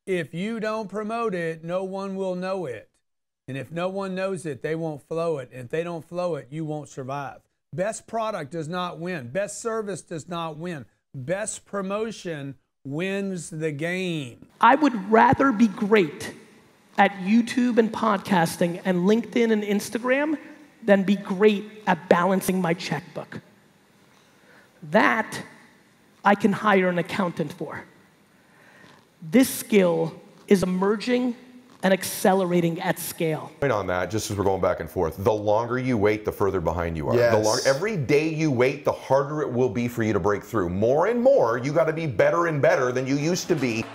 If you don't promote it, no one will know it. And if no one knows it, they won't flow it. And if they don't flow it, you won't survive. Best product does not win. Best service does not win. Best promotion wins the game. I would rather be great at YouTube and podcasting and LinkedIn and Instagram than be great at balancing my checkbook. That I can hire an accountant for. This skill is emerging and accelerating at scale. On that, just as we're going back and forth, the longer you wait, the further behind you are. Yes. Every day you wait, the harder it will be for you to break through. More and more, you got to be better and better than you used to be.